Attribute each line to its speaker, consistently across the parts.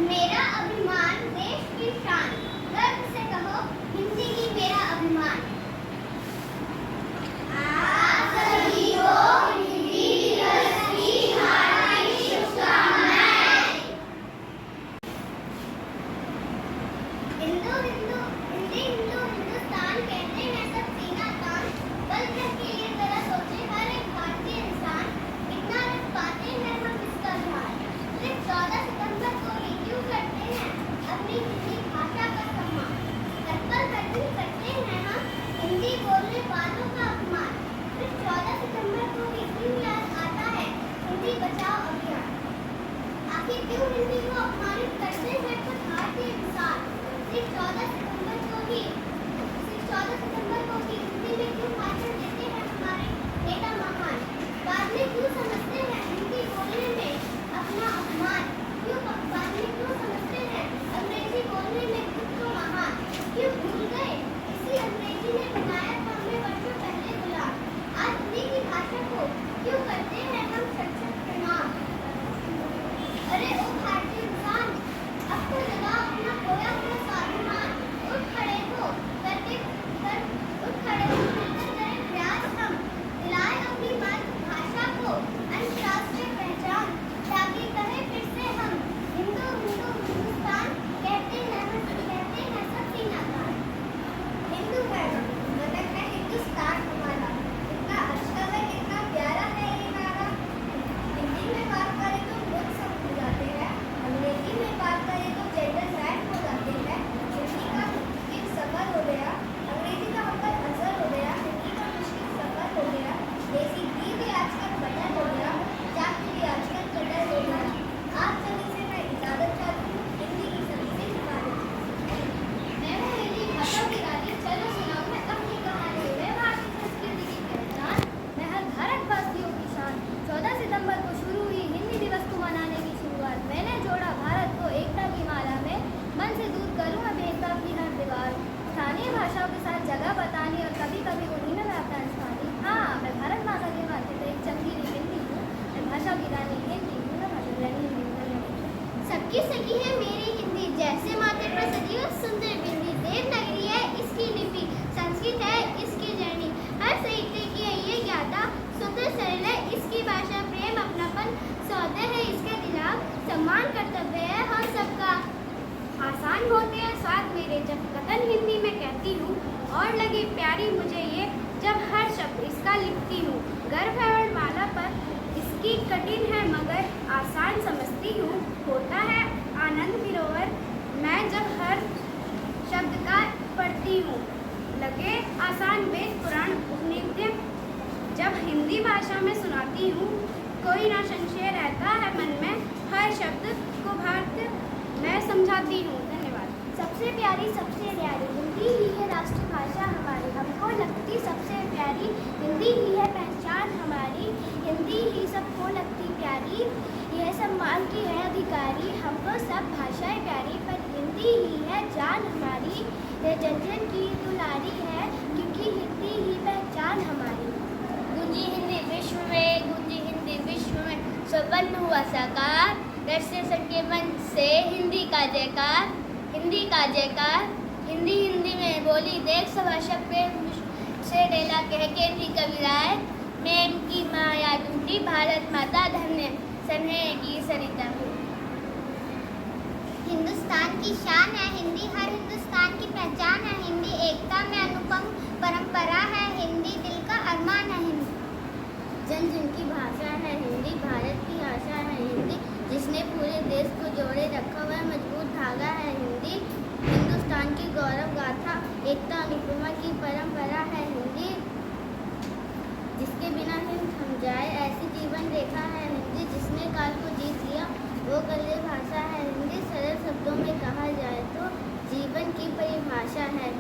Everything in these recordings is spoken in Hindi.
Speaker 1: मेरा अभिमान देश की शान, गर्व से कहो हिंदी ही मेरा अभिमान। आप सभी को हिंदी दिवस की हार्दिक शुभकामनाएं। हिंदू हिंदू हिंदी हिंदू हिंदुस्तान कहते हैं सब सीना तान, पल भर के लिए जरा सोचे हर एक भारतीय इंसान, कितना रख पाते हैं हम इसका ध्यान। सिर्फ 14 सितंबर को ही क्यों करते हैं अपनी हिंदी भाषा का सम्मान, हर पल हर दिन करते हैं हम हिंदी बोलने वालों का अपमान। सिर्फ 14 सितंबर को ही क्यों याद आता है हिंदी बचाओ अभियान, आखिर क्यों हिंदी को अपमानित करते हैं कुछ भारतीय इंसान। सिर्फ 14 सितंबर को ही हिंदी में क्यों भाषण देते हैं हमारे नेता महान, बाद में क्यों समझते हैं हिंदी बोलने में अपना अपमान, बाद में क्यों समझते हैं अंग्रेजी बोलने में खुद को महान। क्यों भूल गए इसी अंग्रेजी ने बनाया था हमें वर्षों पहले गुलाम, आज हिंदी की भाषा को क्यों करते हैं हम सच प्रणाम। अरे ओ भारतीय इंसान, अब तो जगाओ अपना खोया हुआ स्वाभिमान, उठ खड़े हो मिलकर करें प्रयास हम, दिलाए अपनी मातृभाषा को अंतर्राष्ट्रीय पहचान, ताकि कहे फिर से हम हिंदू हिंदू हिंदुस्तान कहते हैं सब सीना तान। हिंदू है हम, वतन है हिंदुस्तान हमारा, कितना अच्छा है कितना प्यारा है ये नारा। हिंदी में बात करें तो लोग सब भूल जाते हैं, अंग्रेजी में बात करें तो जेंडर राइट हो जाते हैं। हिंदी का मुश्किल सफर हो गया, अंग्रेजी का हम पर असर हो गया, हिंदी का मुश्किल सफर हो गया, देसी घी भी आजकल बटर हो गया, चाकू भी आजकल कटर हो गया। आप सभी से मैं इजाजत चाहती हूँ, हिंदी की सभी से हिफाजत। मैं हूँ हिंदी भाषा की रानी, चलो सुनाऊँ मैं अपनी कहानी, मैं भारतीय संस्कृति की पहचान, मैं हर भारतवासियों की शान। 14 सितंबर को शुरू हुई हिंदी दिवस को मनाने की शुरुआत, मैंने जोड़ा भारत को एकता की माला में, मन से दूर करूँ मैं भेदभाव की हर दीवार, स्थानीय भाषाओं के साथ जगह बतानी और कभी कभी उन्हीं में मैं अपना स्थान। हाँ, मैं भारत माता के माथे पे एक चमकीली हिंदी हूँ, मैं भाषा की रानी हिंदी हूँ, मैं भाषा की रानी हिंदी हूँ। सबकी सखी है मेरी हिंदी, जैसे माथे पर सजी हो सुंदर बिंदी, देवनागरी है इसकी लिपि, संस्कृत है इसकी जर्नी, हर साहित्य की है ये ज्ञाता, सुंदर सरल है इसकी भाषा, प्रेम अपनापन सौदे है इसके दिलाग, सम्मान कर्तव्य है हम सबका, आसान होते हैं स्वाद मेरे जब कथन हिंदी में कहती हूँ, और लगी प्यारी मुझे ये जब हर शब्द इसका लिखती हूँ। गर्व है वर्णमाला पर इसकी कठिन है मगर आसान समझती हूँ, होता है आनंद विरोवर मैं जब हर शब्द का पढ़ती हूँ, लगे आसान वेद पुराण उपनिषद जब हिंदी भाषा में सुनाती हूँ, कोई ना संशय रहता है मन में, हर शब्द को भार्थ मैं समझाती हूँ। धन्यवाद। सबसे प्यारी सबसे न्यारी हिंदी ही है राष्ट्रभाषा हमारी, हमको लगती सबसे प्यारी हिंदी ही है पहचान हमारी, हिंदी ही सबको लगती प्यारी, यह सम्मान की है अधिकारी, हमको सब भाषाएं प्यारी पर हिंदी ही है जान हमारी, यह जन जन की दुलारी है क्योंकि हिंदी ही पहचान हमारी। गूंजी हिंदी विश्व में संपन्न हुआ साकार, दर्शन सबके मन से हिंदी का जयकार, हिंदी का जयकार। हिंदी में बोली देख सभाषा प्रेम से डेला कह के थी कविराय, प्रेम की माया टूटी भारत माता धन्य सन्हे की सरिता। हिंदुस्तान की शान है हिंदी, हर हिंदुस्तान की पहचान है हिंदी, एकता में अनुपम परंपरा है हिंदी, दिल का अरमान है हिंदी, जन जन की भाषा है हिंदी, भारत की आशा है हिंदी, जिसने पूरे देश को जोड़े रखा हुआ मजबूत धागा है हिंदी, हिंदुस्तान की गौरव गाथा एकता अनुपमा की परंपरा है हिंदी, जिसके बिना हिंद थम जाए ऐसी जीवन रेखा है हिंदी, जिसने काल को जीत लिया वो गले भाषा है हिंदी, सरल शब्दों में कहा जाए तो जीवन की परिभाषा है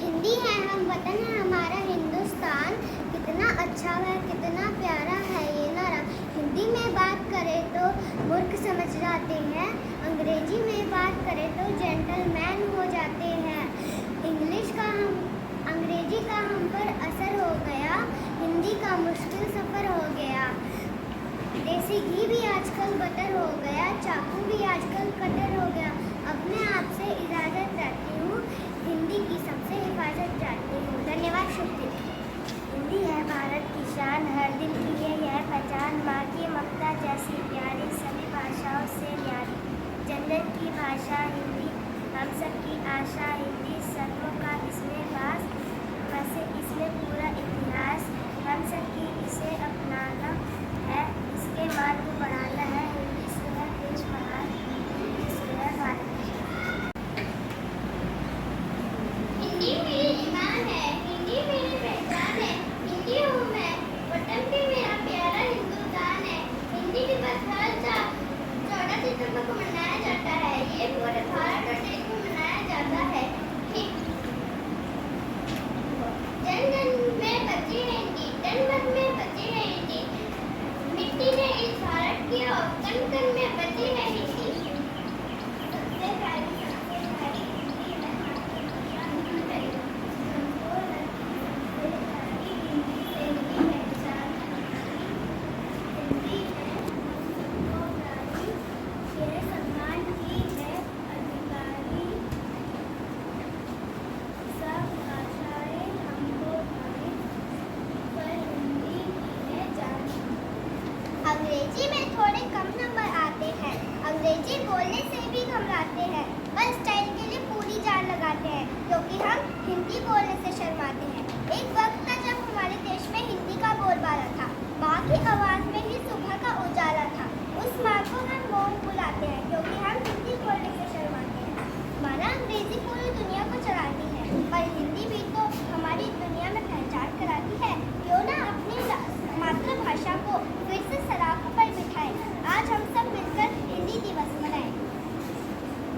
Speaker 1: हिंदी है हम, वतन है हमारा हिंदुस्तान, कितना अच्छा है कितना प्यारा है ये नारा। हिंदी में बात करें तो मूर्ख समझ जाते हैं, अंग्रेजी में बात करें तो जेंटलमैन हो जाते हैं, अंग्रेजी का हम पर असर हो गया, हिंदी का मुश्किल सफ़र हो गया, देसी घी भी आजकल बटर हो गया, चाकू भी आजकल कटर हो गया। अब मैं आपसे इजाज़त चाहती हूँ। हिंदी की सबसे हिफाजत चाहती हूँ। धन्यवाद, शुक्रिया। हिंदी है भारत की शान, हर दिल की है यह पहचान। माँ की ममता जैसी प्यारी, सभी भाषाओं से न्यारी। जन्नत की भाषा हिंदी, हम सब की आशा हिंदी। सदियों का इसमें वास, वैसे इसमें पूरा इतिहास। हम सब की इसे अपनाना है, इसके मान को बढ़ाना है। हिंदी से है देश महान, हिंदी से है भारत की शान। हिंदी मेरी ईमान है, हिंदी मेरी पहचान है। हिंदी हूँ मैं, वतन भी मेरा प्यारा हिंदुस्तान है। हिंदी दिवस हर 14 सितंबर को मनाया जाता है। ये पूरे भारत और देश में मनाया जाता है। जन जन में बची है हिंदी, तन मन में बची है हिंदी। मिट्टी ने इस भारत की और कण कण में बची है हिंदी। सबसे प्यारी हिंदी है, हिंदी से हिंदी पहचान। हिंदी है सबको प्यारी, ये सम्मान की है अधिकारी। सब भाषाएं हमको भाई, पर हिंदी की है जान। अंग्रेजी में थोड़े कम नंबर आते हैं, अंग्रेजी बोलने से भी घबराते हैं, पर स्टाइल के लिए पूरी जान लगाते हैं, क्योंकि हम हिंदी बोलने से शर्माते हैं। एक वक्त था जब हमारे देश में हिंदी का बोलबाला था। माँ की आवाज़ में ही सुबह का उजाला था। उस माँ को हम मोम बुलाते हैं, क्योंकि हम हिंदी बोलने से शर्माते हैं। माना अंग्रेजी पूरी दुनिया को चलाती है, पर हिंदी भी तो हमारी दुनिया में पहचान कराती है। क्यों ना अपनी मातृभाषा को फिर से सराखों पर बिठाएं। आज हम सब मिलकर हिंदी दिवस मनाएं।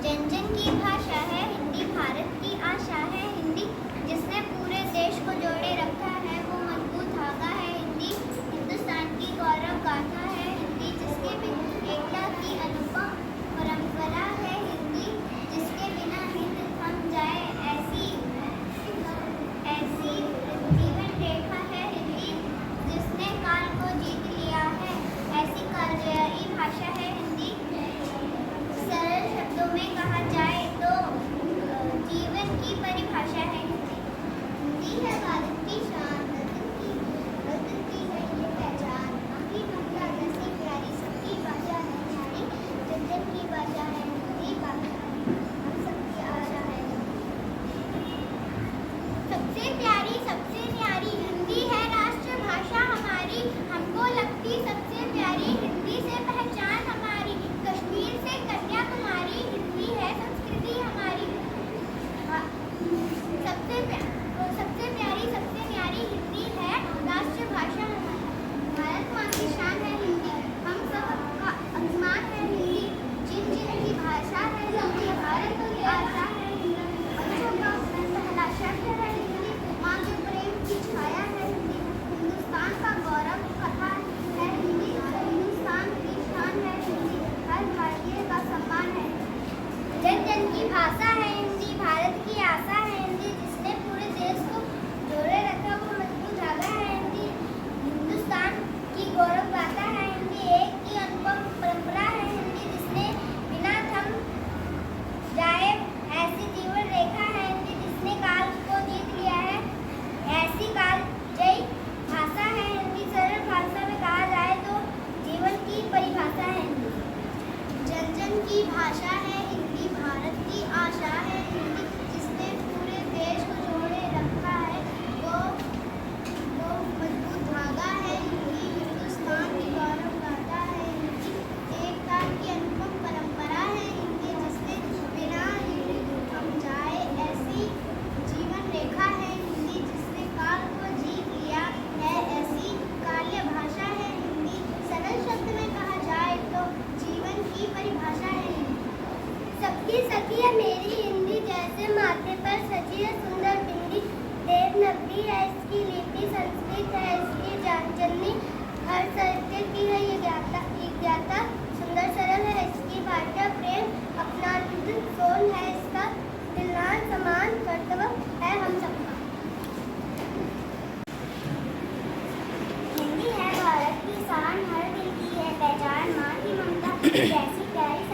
Speaker 1: जन जन की भाषा है हिंदी, भारत की आशा है हिंदी। जिसने पूरे देश को जोड़े रखा है वो मजबूत धागा है हिंदी। हिंदुस्तान की गौरव गाथा है हिंदी, जिसके एकता की अनुपम परंपरा है हिंदी। जिसके बिना हिंद थम जाए ऐसी जीवन रेखा है हिंदी। जिसने काल को जीत लिया है ऐसी कालजयी भाषा है हिंदी। सरल शब्दों में कहा जाए तो जीवन की परिभाषा है हिंदी। हिंदी है भारत की शान, वतन की है ये पहचान। माँ की ममता जैसी प्यारी, सबकी भाषा है न्यारी। जन जन की भाषा है हिंदी, भाषा हम सबकी आशा है। सबसे प्यारी सबसे न्यारी हिंदी है राष्ट्रभाषा हमारी। हमको लगती सबसे प्यारी, हिंदी से पहचान हमारी। कश्मीर से कन्याकुमारी, हिंदी है संस्कृति हमारी। सबसे प्यारी सबसे न्यारी हिंदी है राष्ट्रभाषा हमारी। भारत माँ की शान है हिंदी, हम सब का अभिमान है हिंदी। जिन जिन की भाषा है हिंदी, भारत की आशा है हिंदी। बच्चों का पहला शब्द है हिंदी, माँ के प्रेम की छाया है हिंदी। हिंदुस्तान का गौरव कथा है हिंदी, हिंदुस्तान की शान है हिंदी। हर भारतीय का सम्मान है। जन जन की भाषा है हिंदी, भारत की आशा है हिंदी। जिसने पूरे देश को जोड़े रखा वो मजबूत धागा है हिंदी। हिंदुस्तान की गौरव गाथा है हिंदी, एक की अनुपम परंपरा है हिंदी। जिसने बिना थम जाए ऐसी जीवन रेखा है हिंदी। जिसने काल को जीत लिया है ऐसी कालजयी भाषा है हिंदी। सरल भाषा में कहा जाए तो जीवन की परिभाषा है हिंदी। जन जन की भाषा है हिंदी, भारत की आशा है हिंदी। जिसने पूरे देश को जोड़े रखा है वो मजबूत धागा है हिंदी। हिंदुस्तान की गौरव गाथा है हिंदी, एकता की अनुपम परंपरा है हिंदी। जिसने बिना हिंद थम जाए ऐसी जीवन रेखा है हिंदी। जिसने काल को जीत लिया है ऐसी काल्य भाषा है हिंदी। सरल शब्द में कहा जाए तो जीवन की परिभाषा है हिंदी। सबकी सखी है मेरी हिंदी, जैसे माथे पर सजी है सुंदर बिंदी। देवनागरी है इसकी लिपि, संस्कृत है इसकी जननी। हर साहित्य की है ये ज्ञाता, सुंदर सरल है इसकी भाषा। प्रेम अपनानंद सोल है इसका, दिलनार समान कर्तव्य है हम सबका। हिंदी है भारत की शान, हर दिल की है पहचान। माँ की ममता जैसी प्यारी,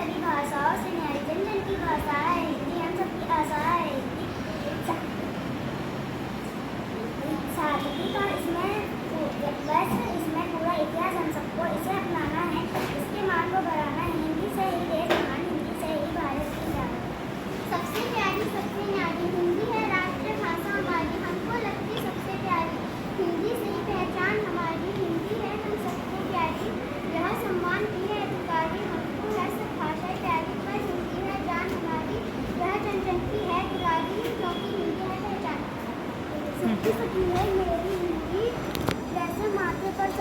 Speaker 1: मीठी सखी है मेरी हिंदी, जैसे माथे पर